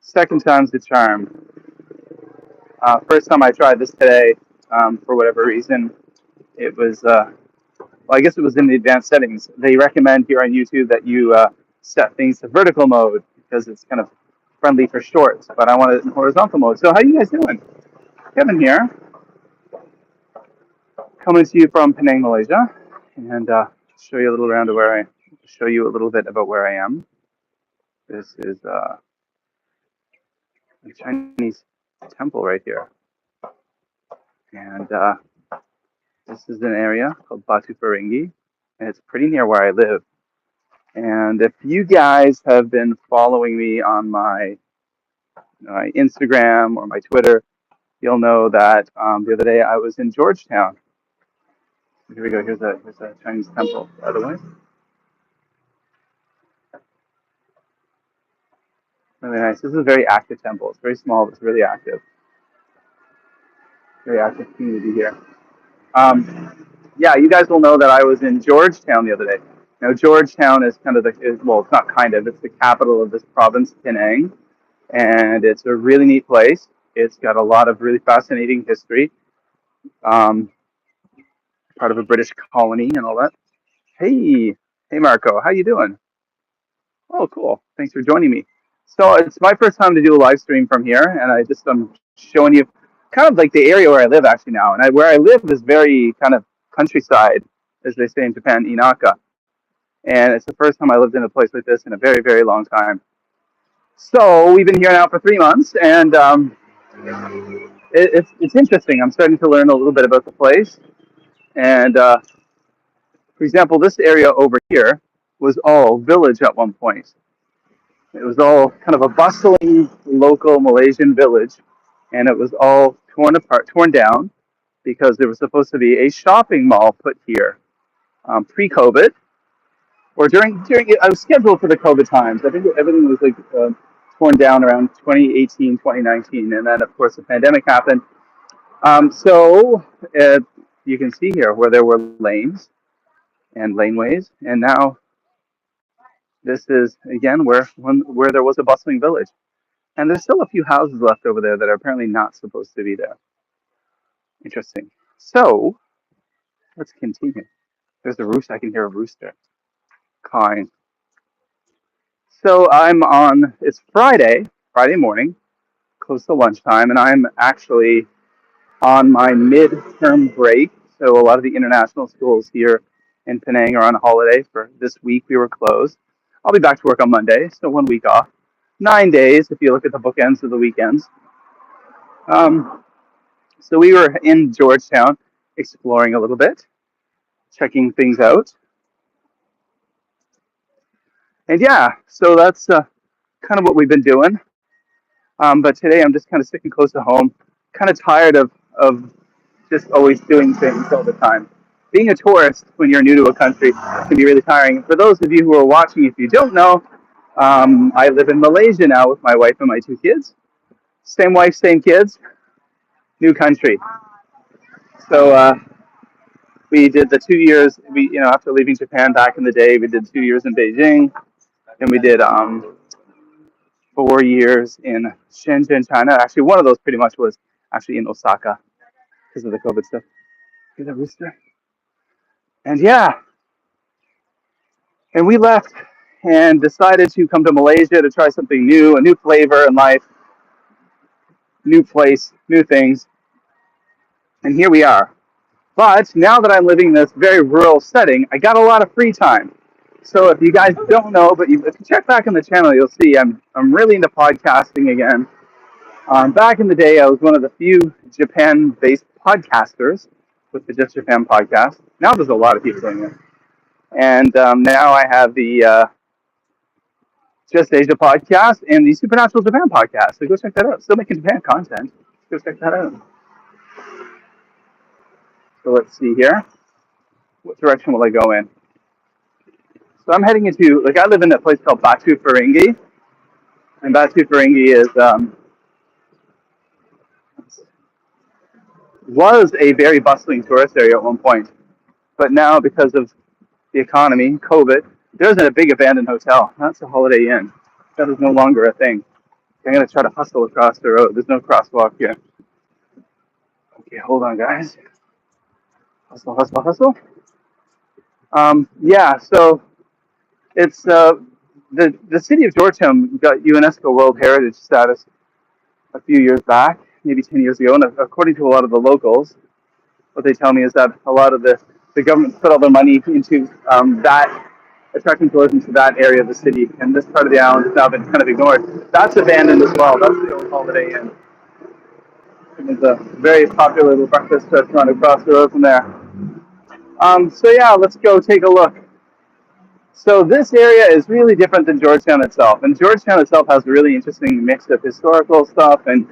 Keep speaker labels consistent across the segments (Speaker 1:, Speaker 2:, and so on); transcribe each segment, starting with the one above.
Speaker 1: Second time's the charm. First time I tried this today, for whatever reason, it was, well, I guess it was in the advanced settings. They recommend here on YouTube that you set things to vertical mode because it's kind of friendly for shorts, but I want it in horizontal mode. So how you guys doing? Kevin here, coming to you from Penang, Malaysia, and show you a little around to show you a little bit about where I am. This is a Chinese temple right here, and this is an area called Batu Ferringhi, and it's pretty near where I live. And if you guys have been following me on my Instagram or my Twitter, you'll know that the other day I was in Georgetown. Here we go. Here's a Chinese temple, by the way. Really nice. This is a very active temple. It's very small, but it's really active. Very active community here. Yeah, you guys will know that I was in Georgetown the other day. Now, Georgetown is kind of well, it's not kind of, it's the capital of this province, Penang, and it's a really neat place. It's got a lot of really fascinating history. Part of a British colony and all that. Hey Marco, how you doing? Oh, cool. Thanks for joining me. So it's my first time to do a live stream from here, and I'm showing you kind of like the area where I live actually now. And where I live is very kind of countryside, as they say in Japan, Inaka. And it's the first time I lived in a place like this in a very, very long time. So we've been here now for 3 months, and it's interesting. I'm starting to learn a little bit about the place. And for example, this area over here was all village at one point. It was all kind of a bustling local Malaysian village, and it was all torn down, because there was supposed to be a shopping mall put here pre-COVID, or during. I was scheduled for the COVID times. I think everything was like torn down around 2018, 2019, and then of course the pandemic happened. So you can see here where there were lanes and laneways, and now this is again where there was a bustling village, and there's still a few houses left over there that are apparently not supposed to be there. Interesting. So let's continue. There's a rooster. I can hear a rooster cawing. So it's Friday morning, close to lunchtime, and I'm actually on my mid-term break. So a lot of the international schools here in Penang are on holiday for this week. We were closed. I'll be back to work on Monday, so 1 week off. 9 days if you look at the bookends of the weekends. So we were in Georgetown exploring a little bit, checking things out. And yeah, so that's kind of what we've been doing. But today I'm just kind of sticking close to home, kind of tired of just always doing things all the time. Being a tourist when you're new to a country can be really tiring. For those of you who are watching, if you don't know, I live in Malaysia now with my wife and my 2 kids. Same wife, same kids, new country. So we did the 2 years. After leaving Japan back in the day, we did 2 years in Beijing, and we did 4 years in Shenzhen, China. Actually, one of those pretty much was actually in Osaka because of the COVID stuff. Here's a rooster. And yeah, and we left and decided to come to Malaysia to try something new, a new flavor in life, new place, new things. And here we are. But now that I'm living in this very rural setting, I got a lot of free time. So if you guys don't know, but if you check back on the channel, you'll see I'm really into podcasting again. Back in the day, I was one of the few Japan-based podcasters with the Just Japan podcast. Now there's a lot of people doing it. And now I have the Just Asia podcast and the Supernatural Japan podcast. So go check that out. Still making Japan content. Go check that out. So let's see here. What direction will I go in? So I'm heading into, I live in a place called Batu Ferringhi. And Batu Ferringhi was a very bustling tourist area at one point. But now, because of the economy, COVID, there's a big abandoned hotel. That's a Holiday Inn. That is no longer a thing. I'm going to try to hustle across the road. There's no crosswalk here. Okay, hold on, guys. Hustle, hustle, hustle. Yeah, so it's the city of Georgetown got UNESCO World Heritage status a few years back, maybe 10 years ago. And according to a lot of the locals, what they tell me is that a lot of the government put all their money into that, attracting tourism to that area of the city. And this part of the island has now been kind of ignored. That's abandoned as well. That's the old Holiday Inn. And it's a very popular little breakfast restaurant across the road from there. So yeah, let's go take a look. So this area is really different than Georgetown itself, and Georgetown itself has a really interesting mix of historical stuff and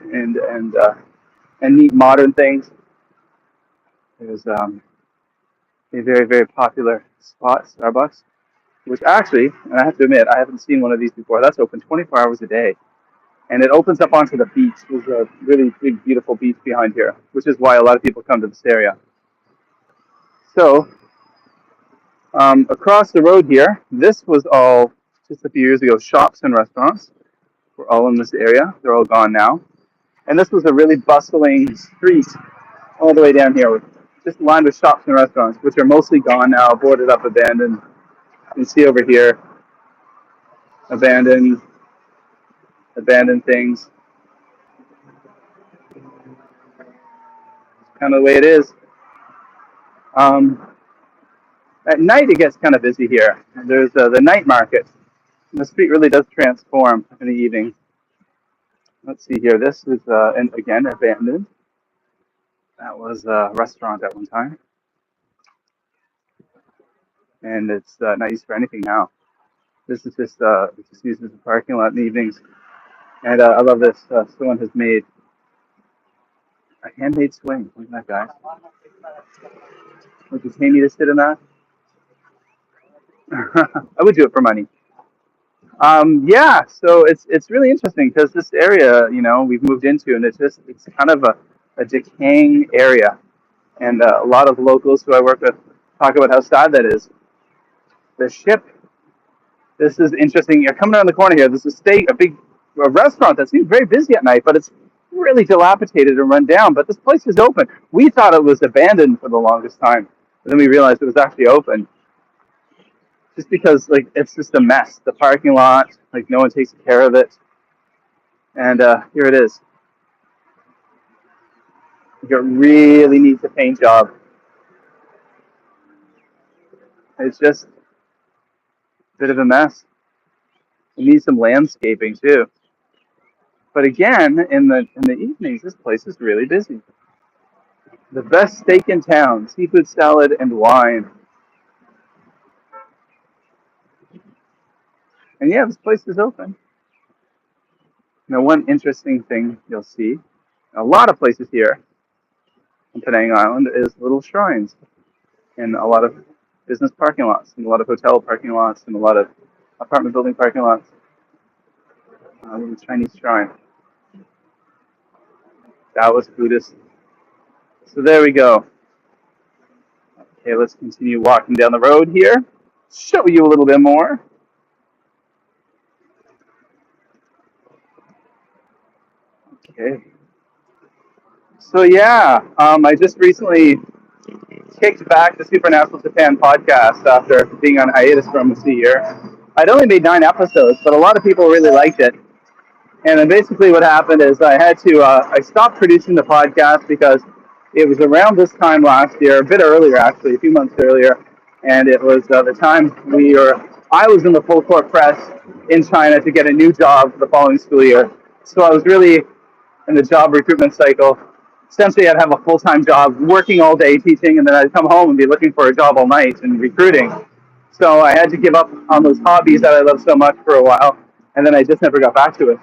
Speaker 1: neat modern things. There's a very popular spot, Starbucks, which actually, and I have to admit, I haven't seen one of these before. That's open 24 hours a day, and it opens up onto the beach. There's a really big, beautiful beach behind here, which is why a lot of people come to this area. So across the road here, this was all just a few years ago. Shops and restaurants were all in this area. They're all gone now. And this was a really bustling street all the way down here, just lined with shops and restaurants, which are mostly gone now, boarded up, abandoned. You can see over here, abandoned things. Kind of the way it is. At night, it gets kind of busy here. There's the night market. And the street really does transform in the evening. Let's see here. This is, and again, abandoned. That was a restaurant at one time. And it's not used for anything now. This is just used as a parking lot in the evenings. And I love this. Someone has made a handmade swing. Look at that, guys. Would you pay me to sit in that? I would do it for money. Yeah, so it's really interesting because this area, we've moved into, and it's kind of a decaying area, and a lot of locals who I work with talk about how sad that is. The ship. This is interesting. You're coming around the corner here. There's a restaurant that seems very busy at night, but it's really dilapidated and run down. But this place is open. We thought it was abandoned for the longest time, but then we realized it was actually open. Just because, it's just a mess. The parking lot, no one takes care of it. And here it is. It really needs a paint job. It's just a bit of a mess. It needs some landscaping too. But again, in the evenings, this place is really busy. The best steak in town, seafood salad and wine. And yeah, this place is open. One interesting thing you'll see, a lot of places here in Penang Island, is little shrines in a lot of business parking lots, and a lot of hotel parking lots, and a lot of apartment building parking lots. A little Chinese shrine. Taoist Buddhist. So there we go. Okay, let's continue walking down the road here. Show you a little bit more. Okay. So yeah, I just recently kicked back the Supernatural Japan podcast after being on hiatus for almost a year. I'd only made 9 episodes, but a lot of people really liked it. And then basically what happened is I stopped producing the podcast because it was around this time last year, a bit earlier actually, a few months earlier, and it was the time I was in the full court press in China to get a new job for the following school year. So I was really in the job recruitment cycle. Essentially, I'd have a full-time job, working all day teaching, and then I'd come home and be looking for a job all night and recruiting. So I had to give up on those hobbies that I love so much for a while, and then I just never got back to it.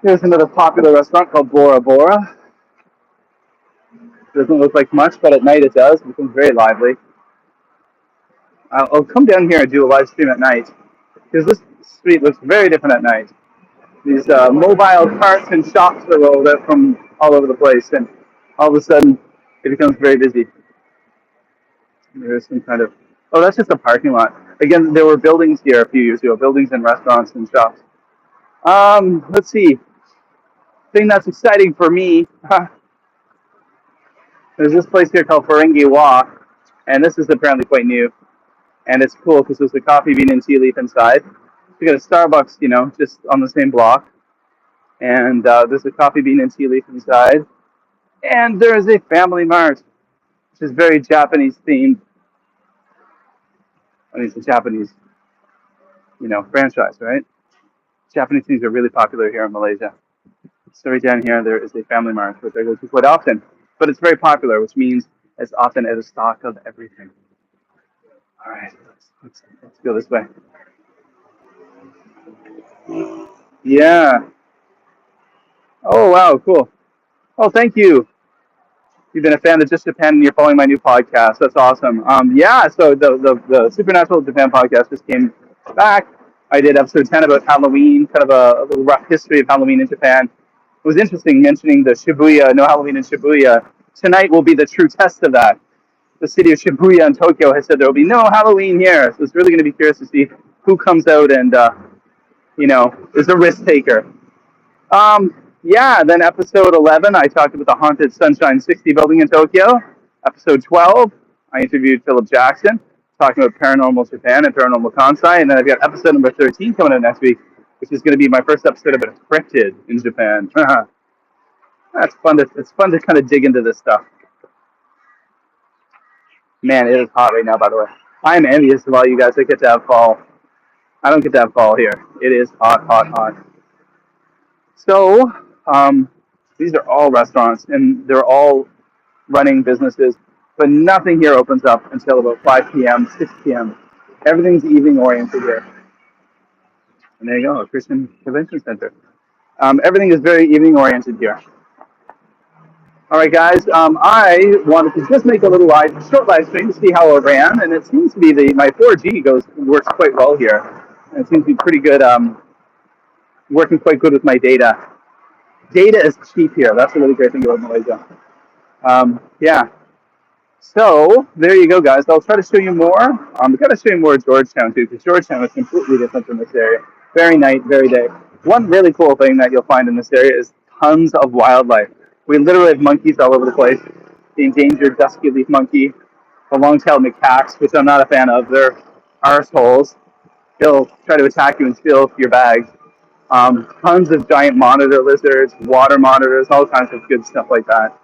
Speaker 1: Here's another popular restaurant called Bora Bora. Doesn't look like much, but at night it does. It becomes very lively. I'll come down here and do a live stream at night, because this street looks very different at night. These mobile carts and shops are rolled out from all over the place, and all of a sudden it becomes very busy. There's some kind of, that's just a parking lot. Again, there were buildings here a few years ago, buildings and restaurants and shops. Let's see. Thing that's exciting for me, there's this place here called Ferengi Walk, and this is apparently quite new, and it's cool because there's a coffee bean and tea leaf inside. We got a Starbucks, just on the same block, and there's a coffee bean and tea leaf inside, and there is a Family Mart, which is very Japanese themed. I mean, it's a Japanese, franchise, right? Japanese things are really popular here in Malaysia. So right down here, there is a Family Mart, which I go to quite often. But it's very popular, which means it's often at a stock of everything. All right, let's go this way. Yeah. Oh, wow, cool. Oh, thank you. You've been a fan of Just Japan and you're following my new podcast. That's awesome. Yeah, so the Supernatural Japan podcast just came back. I did episode 10 about Halloween, kind of a little rough history of Halloween in Japan. It was interesting mentioning the Shibuya, no Halloween in Shibuya. Tonight will be the true test of that. The city of Shibuya in Tokyo has said there will be no Halloween here. So it's really going to be curious to see who comes out and, is a risk taker. Yeah, then episode 11, I talked about the haunted Sunshine 60 building in Tokyo. Episode 12, I interviewed Philip Jackson, talking about paranormal Japan and paranormal Kansai. And then I've got episode number 13 coming out next week, which is going to be my first episode about a cryptid in Japan. It's fun to kind of dig into this stuff. Man, it is hot right now, by the way. I'm envious of all you guys that get to have fall. I don't get to have fall here. It is hot, hot, hot. So, these are all restaurants, and they're all running businesses, but nothing here opens up until about 5 p.m., 6 p.m. Everything's evening oriented here. And there you go, a Christian Convention Center. Everything is very evening oriented here. All right, guys. I wanted to just make a little short live stream to see how it ran, and it seems to be my 4G works quite well here. And it seems to be pretty good, working quite good with my data. Data is cheap here. That's a really great thing about Malaysia. Yeah. So there you go, guys. I'll try to show you more. I've got to show you more of Georgetown too, because Georgetown is completely different from this area. Very night, very day. One really cool thing that you'll find in this area is tons of wildlife. We literally have monkeys all over the place. The endangered dusky leaf monkey, the long-tailed macaques, which I'm not a fan of. They're arseholes. They'll try to attack you and steal your bags. Tons of giant monitor lizards, water monitors, all kinds of good stuff like that.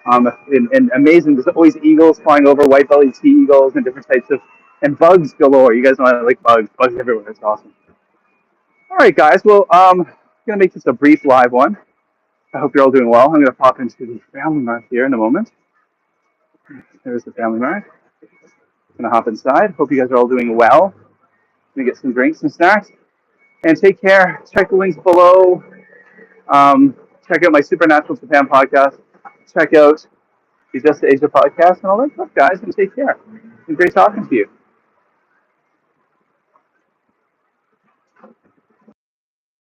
Speaker 1: And amazing, there's always eagles flying over, white-bellied sea eagles and different types and bugs galore. You guys know I like bugs everywhere. It's awesome. All right, guys. Well, I'm going to make this a brief live one. I hope you're all doing well. I'm going to pop into the Family Mart here in a moment. There's the Family Mart. I'm going to hop inside. Hope you guys are all doing well. I'm going to get some drinks and snacks. And take care. Check the links below. Check out my Supernatural Japan podcast. Check out the Just Asia podcast and all that stuff, guys. And take care. It's been great talking to you.